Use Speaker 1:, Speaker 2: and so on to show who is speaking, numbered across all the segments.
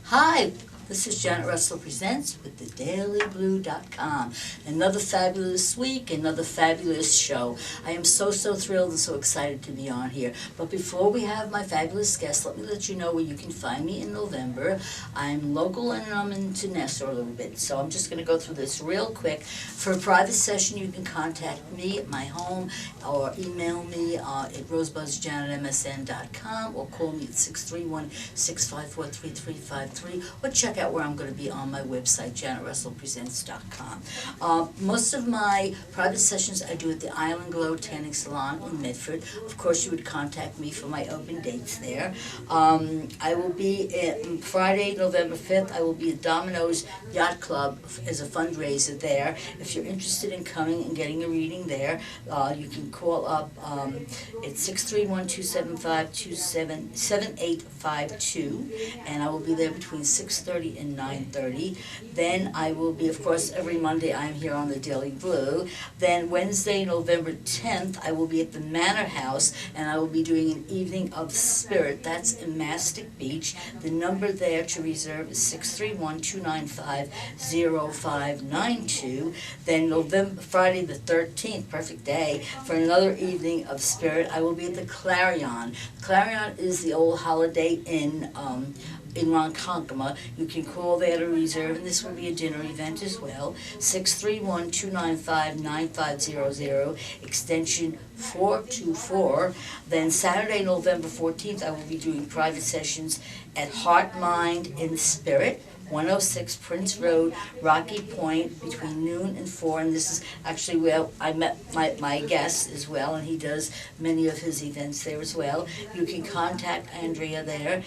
Speaker 1: Hi, this is Janet Russell Presents with thedailyblue.com. Another fabulous week, another fabulous show. I am so thrilled and so excited to be on here. But before we have my fabulous guest, let me let you know where you can find me in November. I'm local and I'm into Nassau a little bit, so I'm just going to go through this real quick. For a private session, you can contact me at my home or email me at rosebudsjanet@msn.com or call me at 631-654-3353 or check out where I'm going to be on my website, janetrussellpresents.com. Most of my private sessions I do at the Island Glow Tanning Salon in Medford. Of course, you would contact me for my open dates there. I will be Friday, November 5th, I will be at Domino's Yacht Club as a fundraiser there. If you're interested in coming and getting a reading there, you can call up at 631-275-7852, and I will be there between 6:30 and 9:30. Then I will be, of course, every Monday I am here on the Daily Blue. Then Wednesday, November 10th, I will be at the Manor House, and I will be doing an Evening of Spirit. That's in Mastic Beach. The number there to reserve is 631-295-0592. Then Friday the 13th, perfect day, for another Evening of Spirit, I will be at the Clarion. Clarion is the old Holiday Inn in Ronkonkoma. You can call there to reserve, and this will be a dinner event as well. 631-295-9500, extension 424. Then Saturday, November 14th, I will be doing private sessions at Heart, Mind, and Spirit, 106 Prince Road, Rocky Point, between noon and 4, and this is actually where I met my guest as well, and he does many of his events there as well. You can contact Andrea there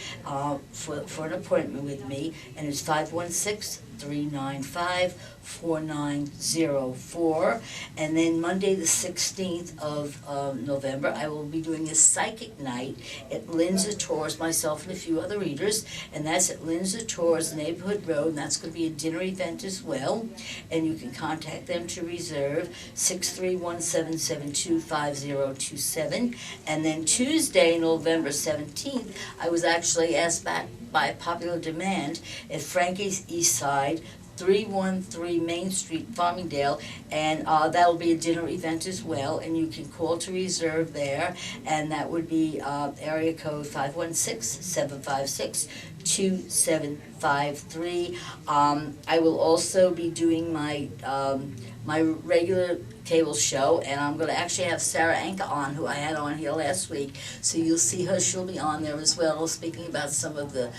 Speaker 1: for an appointment with me, and it's 516-395-4904. And then Monday the 16th of November, I will be doing a psychic night at Lindsay Tours, myself and a few other readers, and that's at Lindsay Tours, Neighborhood Road, and that's going to be a dinner event as well. And you can contact them to reserve, 631-772-5027. And then Tuesday, November 17th, I was actually asked back by popular demand at Frankie's East Side, 313 Main Street, Farmingdale, and that will be a dinner event as well, and you can call to reserve there, and that would be area code 516-756-2753. I will also be doing my my regular cable show, and I'm going to actually have Sarah Anka on, who I had on here last week, so you'll see her. She'll be on there as well, speaking about some of the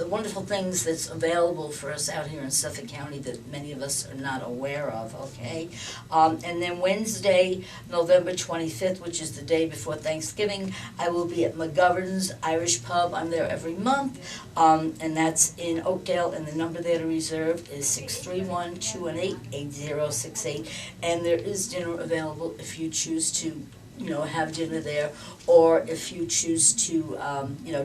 Speaker 1: wonderful things that's available for us out here in Suffolk County that many of us are not aware of, okay? And then Wednesday, November 25th, which is the day before Thanksgiving, I will be at McGovern's Irish Pub. I'm there every month, and that's in Oakdale, and the number there to reserve is 631-218-8068, and there is dinner available if you choose to have dinner there, or if you choose to,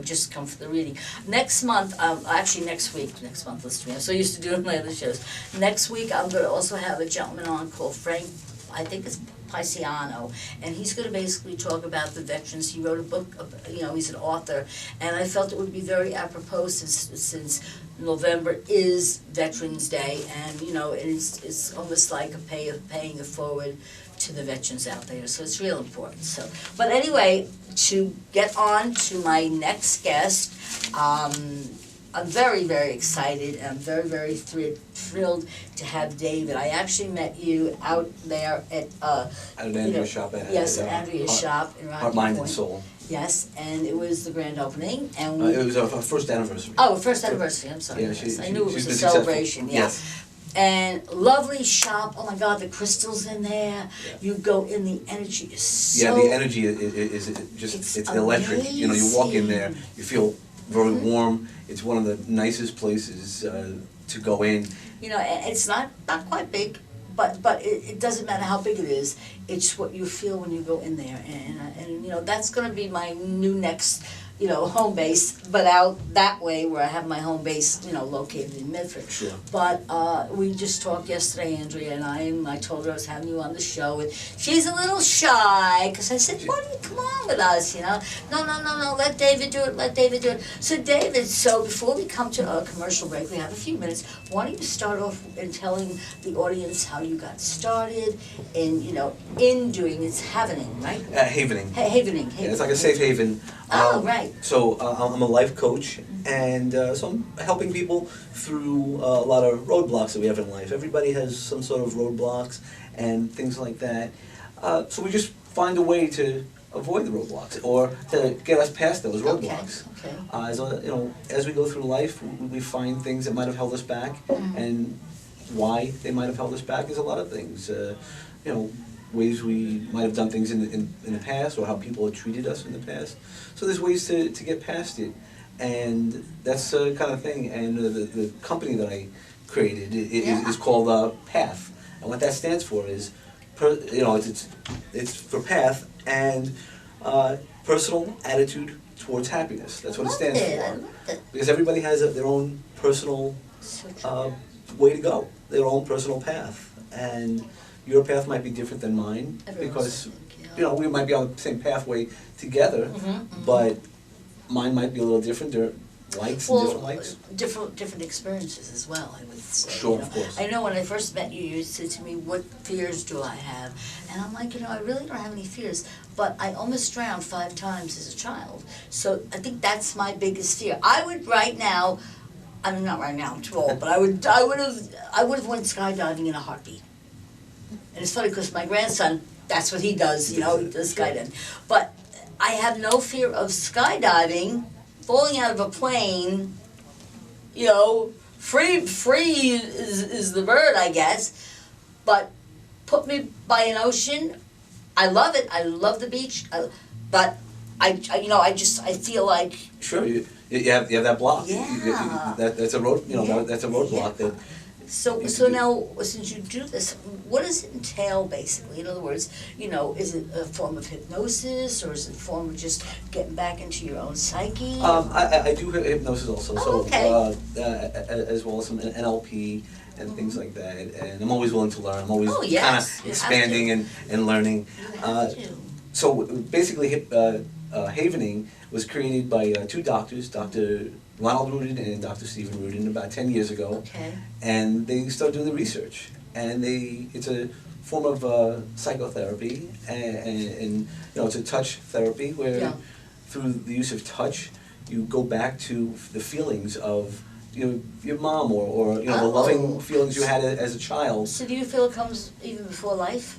Speaker 1: just come for the reading. Next month, next month, let's see, I'm so used to doing my other shows. Next week, I'm going to also have a gentleman on called Frank, I think it's Paisiano, and he's going to basically talk about the veterans. He wrote a book, he's an author, and I felt it would be very apropos since November is Veterans Day, and it's almost like paying it forward to the veterans out there, so it's real important. So, but anyway, to get on to my next guest, I'm very excited, and I'm very thrilled to have David. I actually met you out there at
Speaker 2: Andrea's shop.
Speaker 1: Yes, at Andrea's shop in Rocky
Speaker 2: Heart, Mind,
Speaker 1: Point.
Speaker 2: and Soul.
Speaker 1: Yes, and it was the grand opening, and
Speaker 2: it was our first anniversary.
Speaker 1: Oh, first anniversary. I'm sorry.
Speaker 2: Yeah,
Speaker 1: yes. I knew it was a
Speaker 2: been
Speaker 1: celebration.
Speaker 2: Successful.
Speaker 1: Yeah.
Speaker 2: Yes.
Speaker 1: And lovely shop. Oh my God, the crystals in there. Yeah. You go in, the energy is so.
Speaker 2: Yeah, the energy is just it's electric.
Speaker 1: Amazing.
Speaker 2: You walk in there, you feel very warm. It's one of the nicest places to go in.
Speaker 1: It's not quite big, but it doesn't matter how big it is. It's what you feel when you go in there, and that's going to be my new next home base, but out that way where I have my home base, located in Medford.
Speaker 2: Sure.
Speaker 1: But we just talked yesterday, Andrea and I told her I was having you on the show, and she's a little shy, because I said, why don't you come on with us, No, let David do it. So David, before we come to a commercial break, we have a few minutes, why don't you start off in telling the audience how you got started in, in doing, it's havening, right?
Speaker 2: Havening.
Speaker 1: Havening.
Speaker 2: Yeah, it's like a safe haven.
Speaker 1: Oh, right.
Speaker 2: So I'm a life coach, and so I'm helping people through a lot of roadblocks that we have in life. Everybody has some sort of roadblocks and things like that. So we just find a way to avoid the roadblocks or to get us past those roadblocks.
Speaker 1: Okay.
Speaker 2: As we go through life, we find things that might have held us back, and why they might have held us back is a lot of things. Ways we might have done things in the past, or how people have treated us in the past. So there's ways to get past it, and that's the kind of thing. And the company that I created is called PATH, and what that stands for is, it's for PATH and personal attitude towards happiness. That's what it stands for.
Speaker 1: I love it.
Speaker 2: Because everybody has their own personal
Speaker 1: So true.
Speaker 2: way to go, their own personal path, and your path might be different than mine, because we might be on the same pathway together, but mine might be a little different. There are likes and different likes.
Speaker 1: Different experiences as well, I would say.
Speaker 2: Sure, of course.
Speaker 1: I know when I first met you, you said to me, what fears do I have? And I'm like, I really don't have any fears, but I almost drowned 5 times as a child. So I think that's my biggest fear. I would right now, I mean, not right now, I'm too old, but I would have went skydiving in a heartbeat. And it's funny because my grandson, that's what he does, he does skydiving. But I have no fear of skydiving, falling out of a plane, free is the bird, I guess. But put me by an ocean, I love it, I love the beach, but I feel like...
Speaker 2: Sure, you have that block.
Speaker 1: Yeah.
Speaker 2: That's a road, that's a roadblock that...
Speaker 1: So now, since you do this, what does it entail, basically? In other words, is it a form of hypnosis, or is it a form of just getting back into your own psyche?
Speaker 2: I do hypnosis also,
Speaker 1: okay.
Speaker 2: As well as some NLP and things like that. And I'm always willing to learn. I'm always kind
Speaker 1: yes,
Speaker 2: of expanding and learning.
Speaker 1: You have to.
Speaker 2: So basically, Havening was created by 2 doctors, Dr. Ronald Rudin and Dr. Stephen Rudin, about 10 years ago.
Speaker 1: Okay.
Speaker 2: And they started doing the research. And it's a form of psychotherapy, and it's a touch therapy where through the use of touch, you go back to the feelings of your mom or the loving feelings you had as a child.
Speaker 1: So do you feel it comes even before life?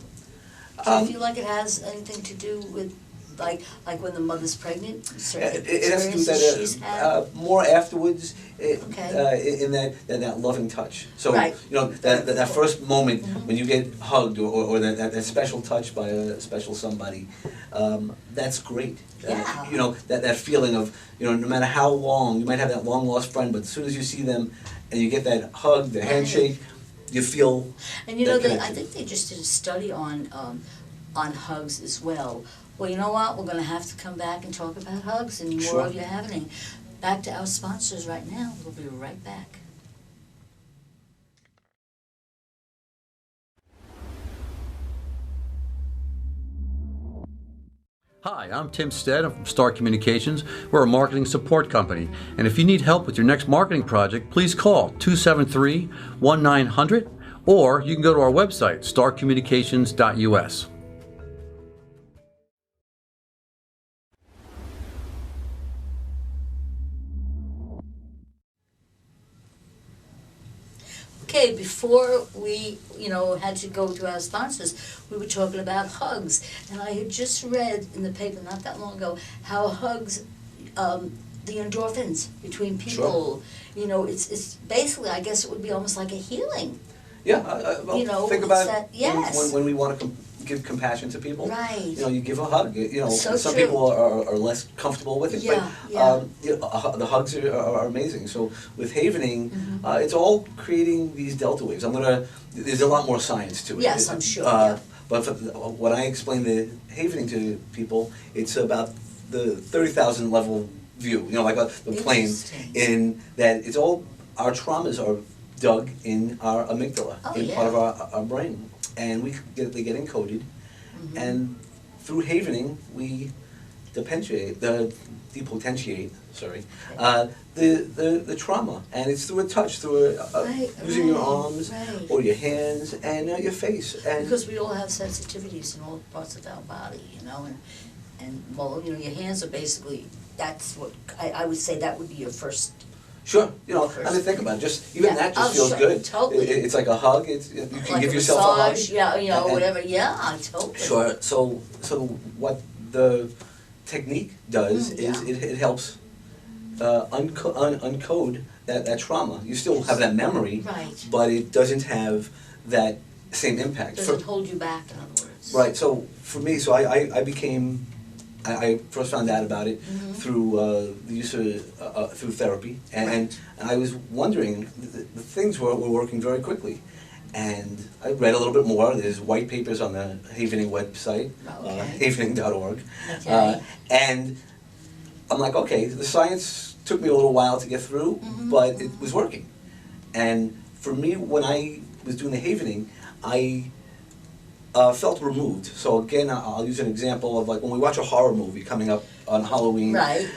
Speaker 1: Do you feel like it has anything to do with like when the mother's pregnant? Certain
Speaker 2: It has to do with
Speaker 1: experiences she's had?
Speaker 2: that more afterwards.
Speaker 1: Okay.
Speaker 2: In that loving touch. So
Speaker 1: Right.
Speaker 2: that first moment when you get hugged or that special touch by a special somebody, that's great.
Speaker 1: Yeah.
Speaker 2: That feeling of no matter how long you might have that long lost friend, but as soon as you see them and you get that hug, the handshake, you feel.
Speaker 1: And I think they just did a study on hugs as well. Well, you know what? We're going to have to come back and talk about hugs and more of your happening. Back to our sponsors right now. We'll be right back.
Speaker 3: Hi, I'm Tim Stead. I'm from Star Communications. We're a marketing support company. And if you need help with your next marketing project, please call 273-1900, or you can go to our website, starcommunications.us.
Speaker 1: Okay, before we, had to go to our sponsors, we were talking about hugs. And I had just read in the paper not that long ago how hugs, the endorphins between people, it's basically, I guess it would be almost like a healing.
Speaker 2: Yeah, think about
Speaker 1: that, yes.
Speaker 2: when we want to give compassion to people.
Speaker 1: Right.
Speaker 2: You give a hug.
Speaker 1: So
Speaker 2: some
Speaker 1: true.
Speaker 2: people are less comfortable with it, but the hugs are amazing. So with Havening, it's all creating these delta waves. There's a lot more science to it.
Speaker 1: Yes, I'm sure.
Speaker 2: But when I explain the Havening to people, it's about the 30,000 level view, you know, like the plane,
Speaker 1: Interesting.
Speaker 2: in that it's all, our traumas are dug in our amygdala,
Speaker 1: Oh,
Speaker 2: in
Speaker 1: yeah.
Speaker 2: part of our brain, and they get encoded,
Speaker 1: Mhm.
Speaker 2: and through havening, we depotentiate, sorry, the trauma, and it's through a touch, through
Speaker 1: Right,
Speaker 2: using your
Speaker 1: right,
Speaker 2: arms
Speaker 1: right.
Speaker 2: or your hands and your face, and
Speaker 1: Because we all have sensitivities in all parts of our body, you know, and well, you know, your hands are basically, that's what, I would say that would be your first.
Speaker 2: sure, you know, I
Speaker 1: First.
Speaker 2: mean, think about it, just, even
Speaker 1: Yeah.
Speaker 2: that just
Speaker 1: Oh,
Speaker 2: feels
Speaker 1: sure,
Speaker 2: good.
Speaker 1: totally.
Speaker 2: It's like a hug, you can
Speaker 1: Like
Speaker 2: give
Speaker 1: a
Speaker 2: yourself a hug.
Speaker 1: massage, yeah, you know,
Speaker 2: and-
Speaker 1: whatever, yeah, totally.
Speaker 2: Sure, so what the technique does is
Speaker 1: Yeah.
Speaker 2: it helps uncode that trauma. You still have that memory,
Speaker 1: Right.
Speaker 2: but it doesn't have that same impact.
Speaker 1: Doesn't hold you back, in other words.
Speaker 2: Right, so for me, so I became, I first found out about it
Speaker 1: Mhm.
Speaker 2: through the use of, through therapy, and I was wondering, the things were working very quickly. And I read a little bit more, there's white papers on the Havening website,
Speaker 1: Okay.
Speaker 2: havening.org.
Speaker 1: Okay.
Speaker 2: And I'm like, okay, the science took me a little while to get through,
Speaker 1: Mhm.
Speaker 2: but it was working. And for me, when I was doing the havening, I felt removed. So again, I'll use an example of like when we watch a horror movie coming up on Halloween.
Speaker 1: Right.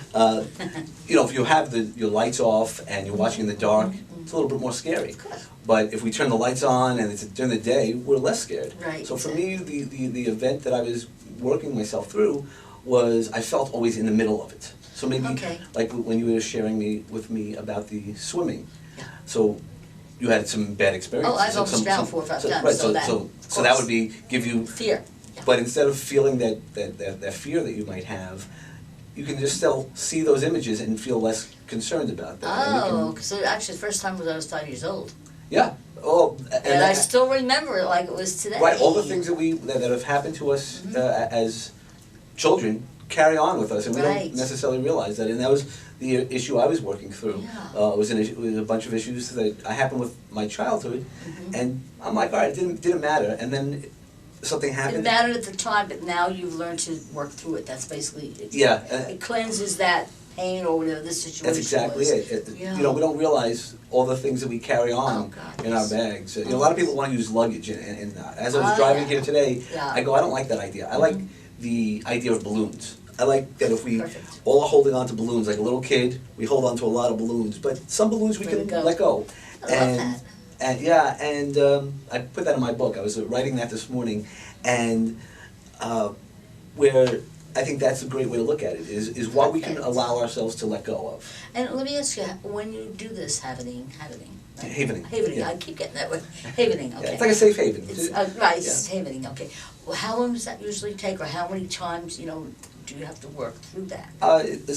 Speaker 2: You know, if you have your lights off and you're watching in the dark, it's a little bit more scary.
Speaker 1: Good.
Speaker 2: But if we turn the lights on and it's during the day, we're less scared.
Speaker 1: Right,
Speaker 2: So for me, the event that I was working myself through was I felt always in the middle of it. So maybe
Speaker 1: Okay.
Speaker 2: like when you were sharing with me about the swimming.
Speaker 1: Yeah.
Speaker 2: So you had some bad experiences.
Speaker 1: Oh, I've almost drowned 4 or 5 times,
Speaker 2: Right,
Speaker 1: so that, of
Speaker 2: so that
Speaker 1: course.
Speaker 2: would be give you.
Speaker 1: Fear. Yeah.
Speaker 2: But instead of feeling that fear that you might have, you can just still see those images and feel less concerned about that. And you can-
Speaker 1: Oh, so actually the first time was I was 5 years old.
Speaker 2: Yeah. Oh,
Speaker 1: And I still remember it like it was today.
Speaker 2: right. All the things that have happened to us as children carry on with us, and we
Speaker 1: Right.
Speaker 2: don't necessarily realize that. And that was the issue I was working through.
Speaker 1: Yeah.
Speaker 2: It was it was a bunch of issues that happened with my childhood, and I'm like, all right, it didn't matter. And then something
Speaker 1: It
Speaker 2: happened.
Speaker 1: mattered at the time, but now you've learned to work through it. That's basically it.
Speaker 2: Yeah.
Speaker 1: It cleanses that pain or whatever the situation
Speaker 2: That's exactly
Speaker 1: was.
Speaker 2: it.
Speaker 1: Yeah.
Speaker 2: You know, we don't realize all the things that we carry on
Speaker 1: Oh, God,
Speaker 2: in our
Speaker 1: yes.
Speaker 2: bags. You know, a lot of people want to use luggage, and as I was
Speaker 1: Oh,
Speaker 2: driving
Speaker 1: yeah.
Speaker 2: here today,
Speaker 1: Yeah.
Speaker 2: I go, I don't like that idea. I like the idea of balloons. I like that if we
Speaker 1: Perfect.
Speaker 2: all are holding on to balloons, like a little kid, we hold on to a lot of balloons, but some balloons we
Speaker 1: Let
Speaker 2: can
Speaker 1: it go.
Speaker 2: let go.
Speaker 1: I love that.
Speaker 2: And yeah, and I put that in my book. I was writing that this morning, and where I think that's a great way to look at it is what we can
Speaker 1: Perfect.
Speaker 2: allow ourselves to let go of.
Speaker 1: And let me ask you, when you do this havening,
Speaker 2: Havening,
Speaker 1: havening,
Speaker 2: yeah.
Speaker 1: I keep getting that word, havening, okay.
Speaker 2: Yeah, it's like a safe haven.
Speaker 1: It's, right, it's havening, okay. Well, how long does that usually take, or how many times, you know, do you have to work through that?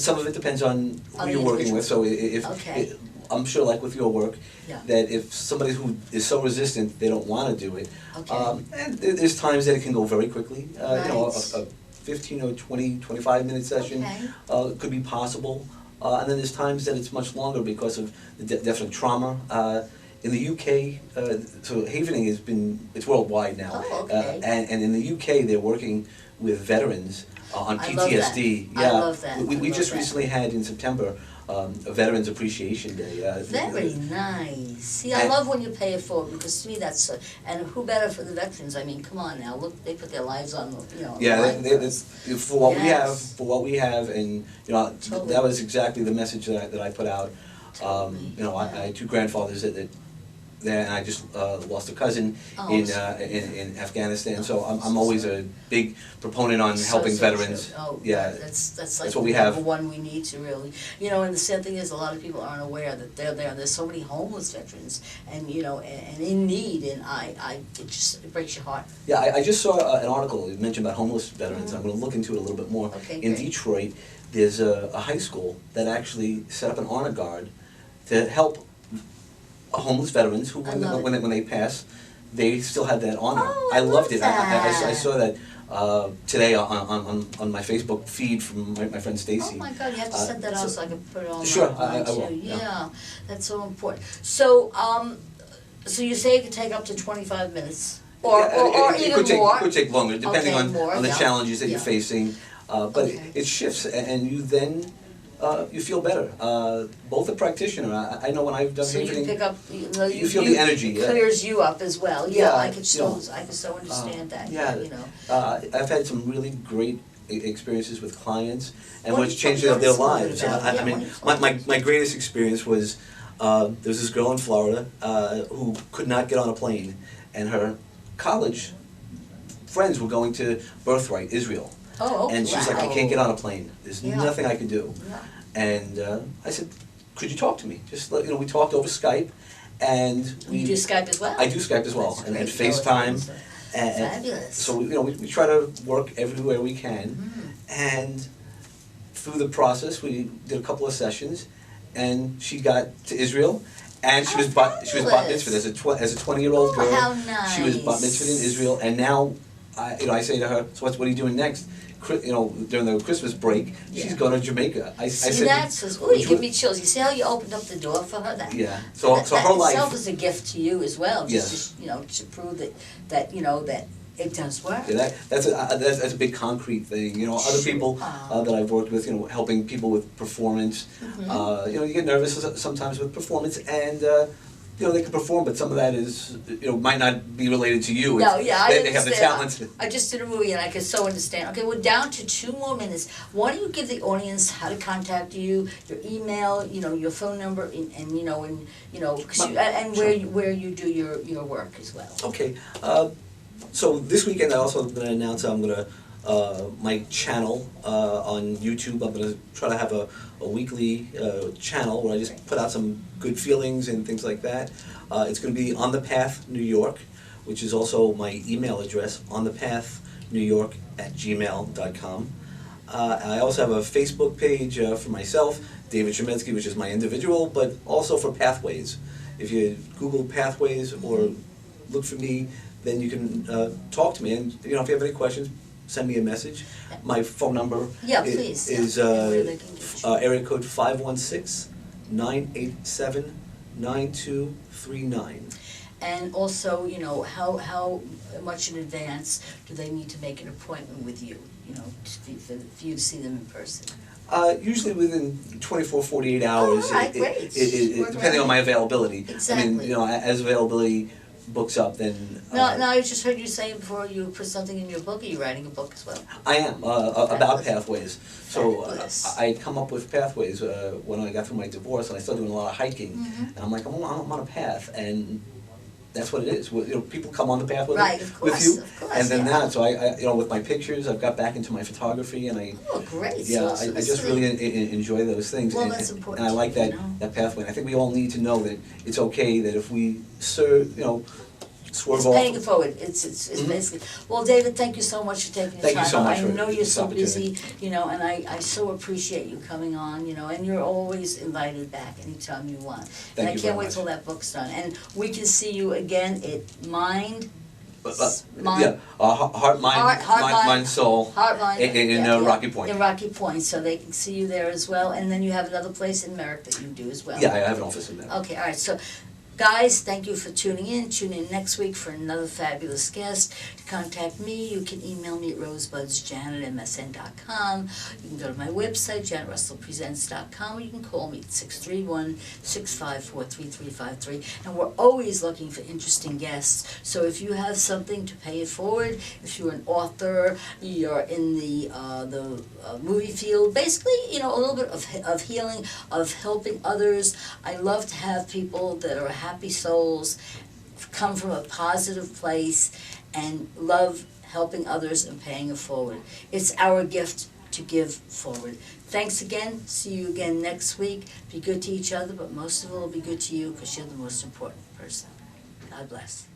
Speaker 2: Some of it depends on who
Speaker 1: On the
Speaker 2: you're working with. So if
Speaker 1: Okay.
Speaker 2: I'm sure, like with your work,
Speaker 1: Yeah.
Speaker 2: that if somebody who is so resistant they don't want to do it,
Speaker 1: Okay.
Speaker 2: and there's times that it can go very quickly. You know,
Speaker 1: Right.
Speaker 2: a 15 or 20, 25-minute session
Speaker 1: Okay.
Speaker 2: could be possible. And then there's times that it's much longer because of the definite trauma. In the UK, so havening it's worldwide now.
Speaker 1: Oh, okay.
Speaker 2: And in the UK, they're working with veterans on
Speaker 1: I love that.
Speaker 2: PTSD.
Speaker 1: I
Speaker 2: Yeah.
Speaker 1: love that.
Speaker 2: We
Speaker 1: I love
Speaker 2: just
Speaker 1: that.
Speaker 2: recently had in September a Veterans Appreciation Day.
Speaker 1: Very nice. See, I
Speaker 2: And-
Speaker 1: love when you pay it forward, because to me that's, and who better for the veterans? I mean, come on now, look, they put their lives on, you know, on the
Speaker 2: Yeah,
Speaker 1: line for us.
Speaker 2: for what
Speaker 1: Yes.
Speaker 2: we have, and you know,
Speaker 1: Totally.
Speaker 2: that was exactly the message that I put out.
Speaker 1: Totally,
Speaker 2: You know, I
Speaker 1: yeah.
Speaker 2: had two grandfathers that there, and I just lost a cousin
Speaker 1: Oh,
Speaker 2: in Afghanistan. So I'm always a big proponent on helping
Speaker 1: So
Speaker 2: veterans.
Speaker 1: true. Oh,
Speaker 2: Yeah,
Speaker 1: that's like
Speaker 2: that's what we
Speaker 1: the
Speaker 2: have.
Speaker 1: number one we need to really, you know, and the sad thing is, a lot of people aren't aware that they're there. There's so many homeless veterans, and you know, and in need, and it breaks your heart.
Speaker 2: Yeah, I just saw an article you mentioned about homeless veterans. I'm going to look into it a little bit more.
Speaker 1: Okay,
Speaker 2: In
Speaker 1: great.
Speaker 2: Detroit, there's a high school that actually set up an honor guard to help homeless veterans who,
Speaker 1: I love
Speaker 2: when they pass, they still have that honor.
Speaker 1: Oh,
Speaker 2: I
Speaker 1: I
Speaker 2: loved
Speaker 1: love
Speaker 2: it. I
Speaker 1: that.
Speaker 2: saw that today on my Facebook feed from my friend Stacy.
Speaker 1: Oh my God, you have to send that out so I can put it on
Speaker 2: Sure,
Speaker 1: mine
Speaker 2: I will,
Speaker 1: too.
Speaker 2: yeah.
Speaker 1: Yeah, that's so important. So, so you say it could take up to 25 minutes, or
Speaker 2: Yeah,
Speaker 1: or
Speaker 2: it
Speaker 1: even
Speaker 2: could take,
Speaker 1: more.
Speaker 2: It could take longer, depending
Speaker 1: Okay, more,
Speaker 2: on the
Speaker 1: yeah.
Speaker 2: challenges that
Speaker 1: Yeah.
Speaker 2: you're facing. But
Speaker 1: Okay.
Speaker 2: it shifts, and you then you feel better. Both a practitioner, I know when I've done
Speaker 1: So you
Speaker 2: everything.
Speaker 1: pick up,
Speaker 2: You feel the energy,
Speaker 1: it
Speaker 2: yeah.
Speaker 1: clears you up as well, yeah,
Speaker 2: Yeah,
Speaker 1: I could
Speaker 2: you know,
Speaker 1: so understand that,
Speaker 2: yeah,
Speaker 1: you know.
Speaker 2: I've had some really great experiences with clients, and
Speaker 1: Why
Speaker 2: what's
Speaker 1: don't you
Speaker 2: changed
Speaker 1: tell me
Speaker 2: their
Speaker 1: a little bit
Speaker 2: lives.
Speaker 1: about it?
Speaker 2: I
Speaker 1: Yeah, why
Speaker 2: mean,
Speaker 1: don't you
Speaker 2: my greatest experience was, there was this girl in Florida who could not get on a plane, and her college friends were going to Birthright, Israel.
Speaker 1: Oh, okay,
Speaker 2: And she was like, I can't get on a plane, there's
Speaker 1: Yeah.
Speaker 2: nothing I can do.
Speaker 1: Yeah.
Speaker 2: And I said, could you talk to me? Just let, we talked over Skype, and we.
Speaker 1: You do Skype as well?
Speaker 2: I do Skype as well,
Speaker 1: That's
Speaker 2: and
Speaker 1: great.
Speaker 2: FaceTime. And
Speaker 1: Fabulous.
Speaker 2: so we try to work everywhere we can, and through the process, we did a couple of sessions, and she got to Israel, and she
Speaker 1: Oh,
Speaker 2: was bat
Speaker 1: fabulous.
Speaker 2: mitzvahed as a 20-year-old
Speaker 1: Oh,
Speaker 2: girl.
Speaker 1: how
Speaker 2: She was bat
Speaker 1: nice.
Speaker 2: mitzvahed in Israel, and now I say to her, so what are you doing next? During the Christmas break, she's
Speaker 1: Yeah.
Speaker 2: going to Jamaica. I
Speaker 1: See,
Speaker 2: said,
Speaker 1: that's, ooh,
Speaker 2: "Would
Speaker 1: you give me chills, you see how you opened up the door for her, that?
Speaker 2: Yeah. So
Speaker 1: that
Speaker 2: her life.
Speaker 1: itself is a gift to you as well,
Speaker 2: Yes.
Speaker 1: just to prove that it does work.
Speaker 2: Yeah, that's a big concrete thing. Other
Speaker 1: Sure.
Speaker 2: people that I've worked with, helping people with performance. You get nervous sometimes with performance, and they can perform, but some of that is, might not be related to you.
Speaker 1: No, yeah, I
Speaker 2: They have the
Speaker 1: understand.
Speaker 2: talent.
Speaker 1: I just did a movie and I could so understand. Okay, we're down to 2 more minutes. Why don't you give the audience how to contact you, your email, your phone number, and where you do your work as well.
Speaker 2: Okay. So this weekend I also going to announce I'm going to my channel on YouTube. I'm going to try to have a weekly channel where I just put out some good feelings and things like that. It's going to be On the Path New York, which is also my email address, onthepath.newyork@gmail.com. I also have a Facebook page for myself, David Chemetsky, which is my individual, but also for Pathways. If you Google Pathways or look for me, then you can talk to me. And if you have any questions, send me a message. My phone number
Speaker 1: Yeah, please.
Speaker 2: is
Speaker 1: Yeah. Where they can get you.
Speaker 2: area code 516-987-9239.
Speaker 1: And also, how much in advance do they need to make an appointment with you, for you to see them in person?
Speaker 2: Usually within 24, 48 hours.
Speaker 1: all right, great. Work
Speaker 2: Depending on
Speaker 1: around
Speaker 2: my
Speaker 1: it.
Speaker 2: availability.
Speaker 1: Exactly.
Speaker 2: As availability books up, then.
Speaker 1: No, I just heard you saying before you put something in your book. Are you writing a book as well?
Speaker 2: I am, about
Speaker 1: Fabulous.
Speaker 2: Pathways. So
Speaker 1: Fabulous.
Speaker 2: I had come up with Pathways when I got through my divorce, and I started doing a lot of hiking. And I'm like, I'm on a path, and that's what it is. People come on the path with,
Speaker 1: Right, of
Speaker 2: with
Speaker 1: course,
Speaker 2: you,
Speaker 1: of course,
Speaker 2: and then
Speaker 1: yeah.
Speaker 2: that. So I with my pictures, I've got back into my photography, and
Speaker 1: Oh, great.
Speaker 2: yeah,
Speaker 1: So
Speaker 2: I just really enjoy those things.
Speaker 1: Well,
Speaker 2: and,
Speaker 1: that's important
Speaker 2: and I like
Speaker 1: to
Speaker 2: that,
Speaker 1: know.
Speaker 2: that pathway. And I think we all need to know that it's okay that if we serve, swerve
Speaker 1: It's
Speaker 2: off.
Speaker 1: paying it forward, it's basically, well, David, thank you so much for taking the
Speaker 2: Thank you
Speaker 1: time.
Speaker 2: so much
Speaker 1: I
Speaker 2: for
Speaker 1: know you're
Speaker 2: this
Speaker 1: so
Speaker 2: opportunity.
Speaker 1: busy, and I so appreciate you coming on, and you're always invited back anytime you want. And
Speaker 2: Thank
Speaker 1: I
Speaker 2: you
Speaker 1: can't
Speaker 2: very
Speaker 1: wait
Speaker 2: much.
Speaker 1: till that book's done, and we can see you again at Mind,
Speaker 2: Yeah, heart, mind, mind, soul.
Speaker 1: Heart, Mind.
Speaker 2: In Rocky Point.
Speaker 1: In Rocky Point, so they can see you there as well, and then you have another place in Merrick that you do as well.
Speaker 2: Yeah, I have an office in there.
Speaker 1: Okay, all right, so, guys, thank you for tuning in. Tune in next week for another fabulous guest. To contact me, you can email me at rosebudsjanet@msn.com. You can go to my website, janetrussellpresents.com, or you can call me at 631-654-3353. And we're always looking for interesting guests. So if you have something to pay it forward, if you're an author, you're in the movie field, basically, a little bit of healing, of helping others. I love to have people that are happy souls, come from a positive place, and love helping others and paying it forward. It's our gift to give forward. Thanks again. See you again next week. Be good to each other, but most of all, be good to you because you're the most important person. God bless.